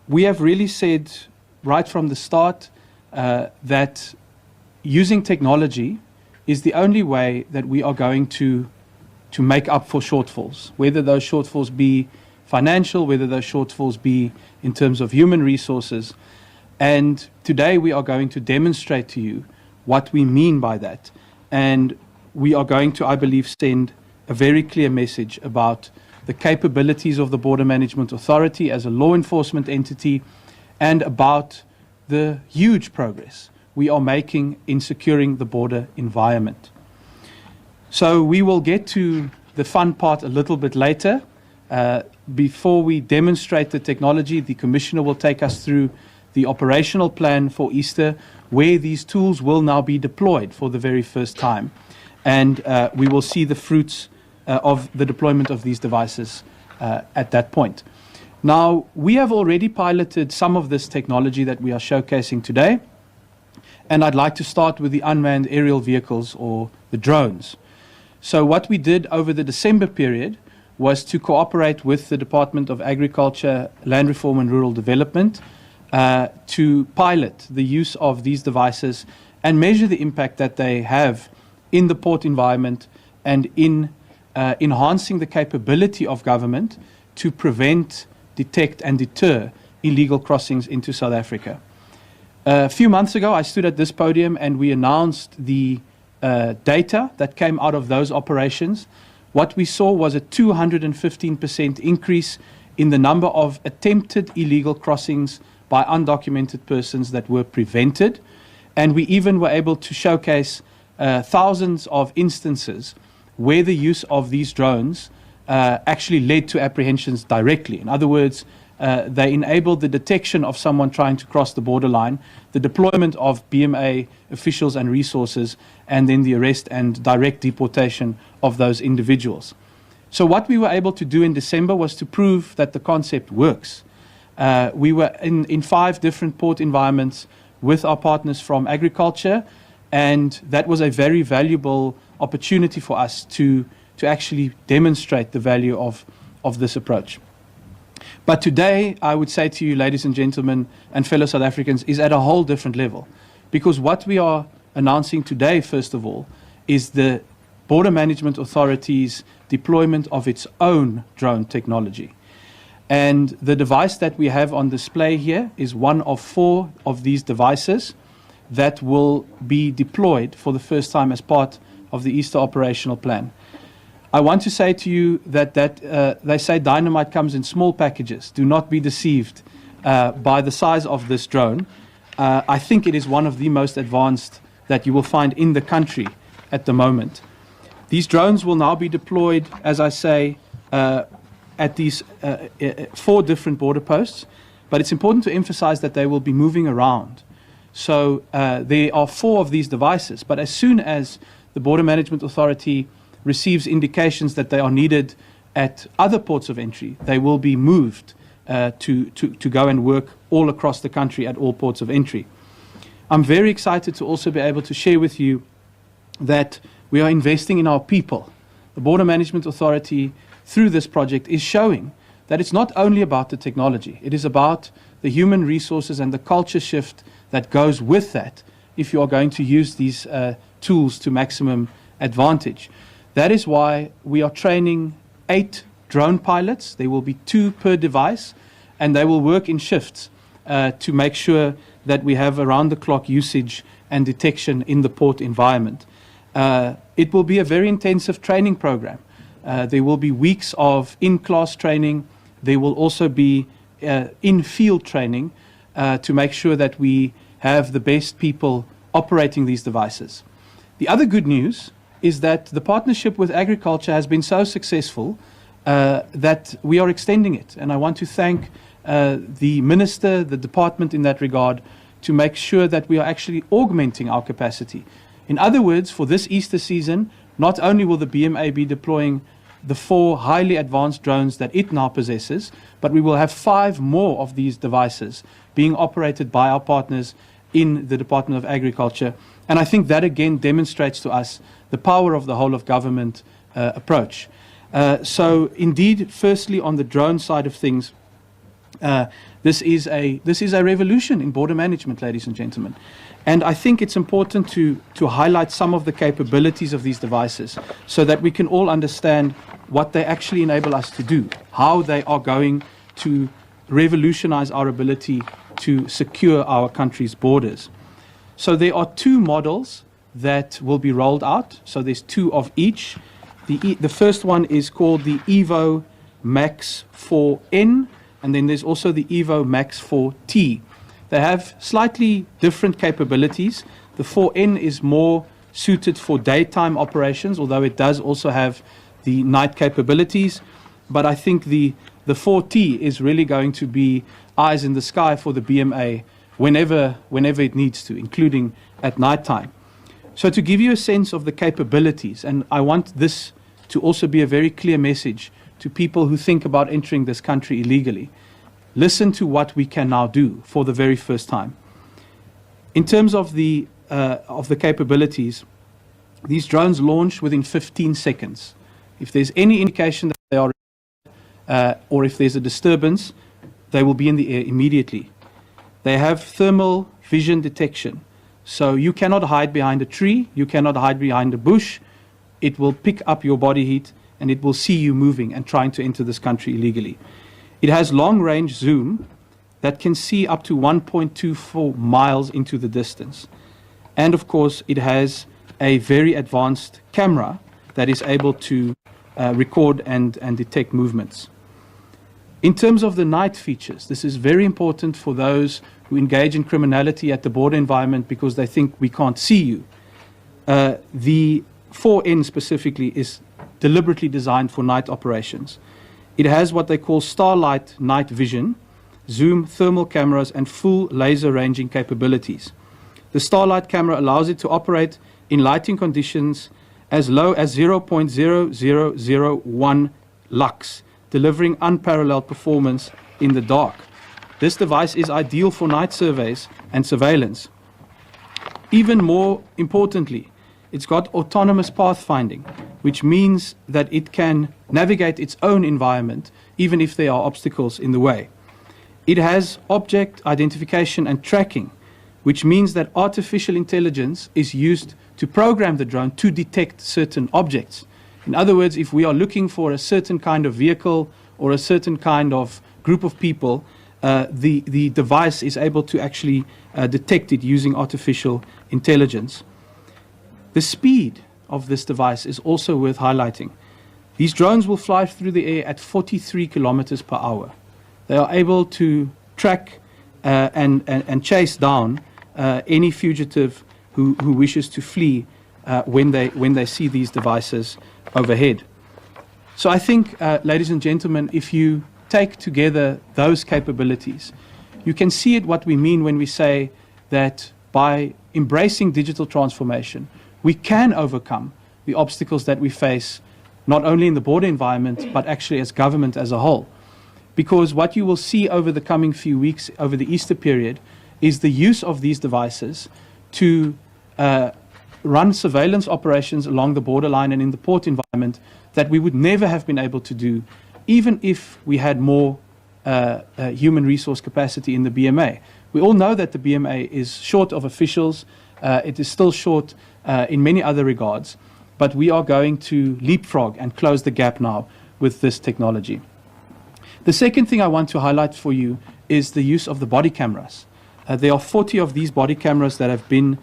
we have really said right from the start that using technology is the only way that we are going to make up for shortfalls, whether those shortfalls be financial, whether those shortfalls be in terms of human resources. And today we are going to demonstrate to you what we mean by that. And we are going to, I believe, send a very clear message about the capabilities of the Border Management Authority as a law enforcement entity and about the huge progress we are making in securing the border environment. So we will get to the fun part a little bit later. Before we demonstrate the technology, the Commissioner will take us through the operational plan for Easter, where these tools will now be deployed for the very first time. And we will see the fruits of the deployment of these devices at that point. Now, we have already piloted some of this technology that we are showcasing today. And I'd like to start with the unmanned aerial vehicles, or the drones. So what we did over the December period was to cooperate with the Department of Agriculture, Land Reform and Rural Development to pilot the use of these devices and measure the impact that they have in the port environment and in enhancing the capability of government to prevent, detect and deter illegal crossings into South Africa. A few months ago, I stood at this podium and we announced the data that came out of those operations. What we saw was a 215% increase in the number of attempted illegal crossings by undocumented persons that were prevented. And we even were able to showcase thousands of instances where the use of these drones actually led to apprehensions directly. In other words, they enabled the detection of someone trying to cross the borderline, the deployment of BMA officials and resources, and then the arrest and direct deportation of those individuals. So what we were able to do in December was to prove that the concept works. We were in 5 different port environments with our partners from agriculture, and that was a very valuable opportunity for us to actually demonstrate the value of this approach. But today, I would say to you, ladies and gentlemen, and fellow South Africans, is at a whole different level. Because what we are announcing today, first of all, is the Border Management Authority's deployment of its own drone technology. And the device that we have on display here is one of 4 of these devices that will be deployed for the first time as part of the Easter operational plan. I want to say to you that they say dynamite comes in small packages. Do not be deceived by the size of this drone. I think it is one of the most advanced that you will find in the country at the moment. These drones will now be deployed, as I say, at these 4 different border posts. But it's important to emphasize that they will be moving around. So there are 4 of these devices. But as soon as the Border Management Authority receives indications that they are needed at other ports of entry, they will be moved to go and work all across the country at all ports of entry. I'm very excited to also be able to share with you that we are investing in our people. The Border Management Authority, through this project, is showing that it's not only about the technology, it is about the human resources and the culture shift that goes with that if you are going to use these tools to maximum advantage. That is why we are training 8 drone pilots. There will be 2 per device, and they will work in shifts to make sure that we have around-the-clock usage and detection in the port environment. It will be a very intensive training program. There will be weeks of in-class training. There will also be in-field training to make sure that we have the best people operating these devices. The other good news is that the partnership with agriculture has been so successful that we are extending it. And I want to thank the minister, the department in that regard, to make sure that we are actually augmenting our capacity. In other words, for this Easter season, not only will the BMA be deploying the 4 highly advanced drones that it now possesses, but we will have 5 more of these devices being operated by our partners in the Department of Agriculture. And I think that again demonstrates to us the power of the whole of government approach. So indeed, firstly, on the drone side of things, This is a revolution in border management, ladies and gentlemen. And I think it's important to highlight some of the capabilities of these devices so that we can all understand what they actually enable us to do, how they are going to revolutionize our ability to secure our country's borders. So there are two models that will be rolled out. So there's two of each. The first one is called the Evo Max 4N, and then there's also the Evo Max 4T. They have slightly different capabilities. The 4N is more suited for daytime operations, although it does also have the night capabilities. But I think the 4T is really going to be eyes in the sky for the BMA whenever it needs to, including at nighttime. So to give you a sense of the capabilities, and I want this to also be a very clear message to people who think about entering this country illegally, listen to what we can now do for the very first time. In terms of the capabilities, these drones launch within 15 seconds. If there's any indication that they are, or if there's a disturbance, they will be in the air immediately. They have thermal vision detection. So you cannot hide behind a tree, you cannot hide behind a bush. It will pick up your body heat and it will see you moving and trying to enter this country illegally. It has long-range zoom that can see up to 1.24 miles into the distance. And of course, it has a very advanced camera that is able to record and detect movements. In terms of the night features, this is very important for those who engage in criminality at the border environment because they think we can't see you. The 4N specifically is deliberately designed for night operations. It has what they call starlight night vision, zoom, thermal cameras, and full laser ranging capabilities. The starlight camera allows it to operate in lighting conditions as low as 0.0001 lux, delivering unparalleled performance in the dark. This device is ideal for night surveys and surveillance. Even more importantly, it's got autonomous pathfinding, which means that it can navigate its own environment, even if there are obstacles in the way. It has object identification and tracking, which means that artificial intelligence is used to program the drone to detect certain objects. In other words, if we are looking for a certain kind of vehicle or a certain kind of group of people, the device is able to actually detect it using artificial intelligence. The speed of this device is also worth highlighting. These drones will fly through the air at 43 kilometers per hour. They are able to track and chase down any fugitive who wishes to flee when they see these devices overhead. So I think, ladies and gentlemen, if you take together those capabilities, you can see it what we mean when we say that by embracing digital transformation, we can overcome the obstacles that we face, not only in the border environment, but actually as government as a whole. Because what you will see over the coming few weeks, over the Easter period, is the use of these devices to run surveillance operations along the borderline and in the port environment that we would never have been able to do, even if we had more human resource capacity in the BMA. We all know that the BMA is short of officials. It is still short in many other regards, but we are going to leapfrog and close the gap now with this technology. The second thing I want to highlight for you is the use of the body cameras. There are 40 of these body cameras that have been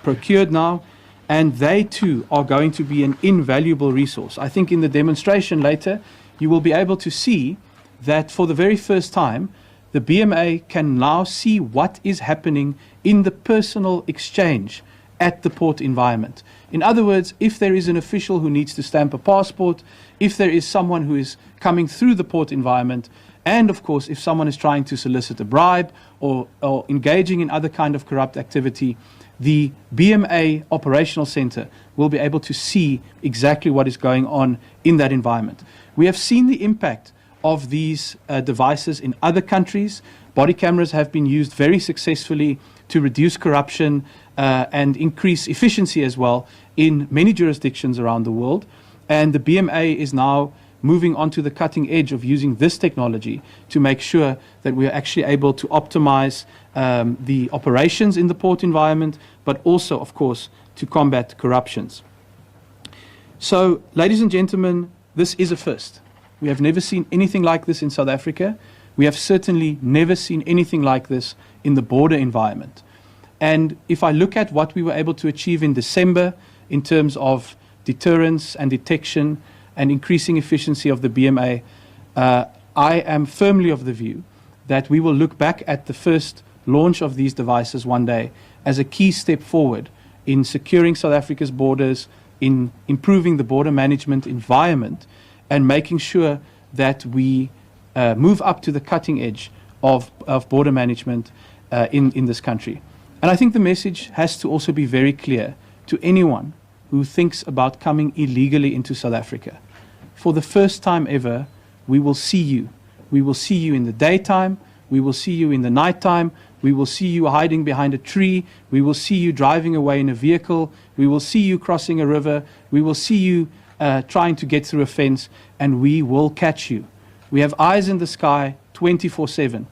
procured now, and they too are going to be an invaluable resource. I think in the demonstration later, you will be able to see that for the very first time, the BMA can now see what is happening in the personal exchange at the port environment. In other words, if there is an official who needs to stamp a passport, if there is someone who is coming through the port environment, and of course, if someone is trying to solicit a bribe or engaging in other kind of corrupt activity, the BMA operational center will be able to see exactly what is going on in that environment. We have seen the impact of these devices in other countries. Body cameras have been used very successfully to reduce corruption and increase efficiency as well in many jurisdictions around the world. And the BMA is now moving on to the cutting edge of using this technology to make sure that we are actually able to optimize the operations in the port environment, but also, of course, to combat corruptions. So, ladies and gentlemen, this is a first. We have never seen anything like this in South Africa. We have certainly never seen anything like this in the border environment. And if I look at what we were able to achieve in December in terms of deterrence and detection and increasing efficiency of the BMA, I am firmly of the view that we will look back at the first launch of these devices one day as a key step forward in securing South Africa's borders, in improving the border management environment, and making sure that we move up to the cutting edge of border management in this country. And I think the message has to also be very clear to anyone who thinks about coming illegally into South Africa. For the first time ever, we will see you. We will see you in the daytime. We will see you in the nighttime. We will see you hiding behind a tree. We will see you driving away in a vehicle. We will see you crossing a river. We will see you trying to get through a fence, and we will catch you. We have eyes in the sky 24/7,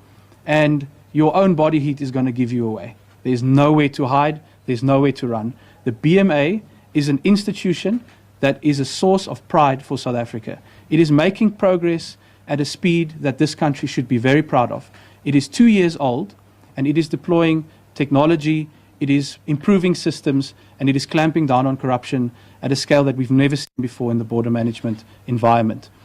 and your own body heat is going to give you away. There's nowhere to hide. There's nowhere to run. The BMA is an institution that is a source of pride for South Africa. It is making progress at a speed that this country should be very proud of. It is 2 years old, and it is deploying technology, it is improving systems, and it is clamping down on corruption at a scale that we've never seen before in the border management environment.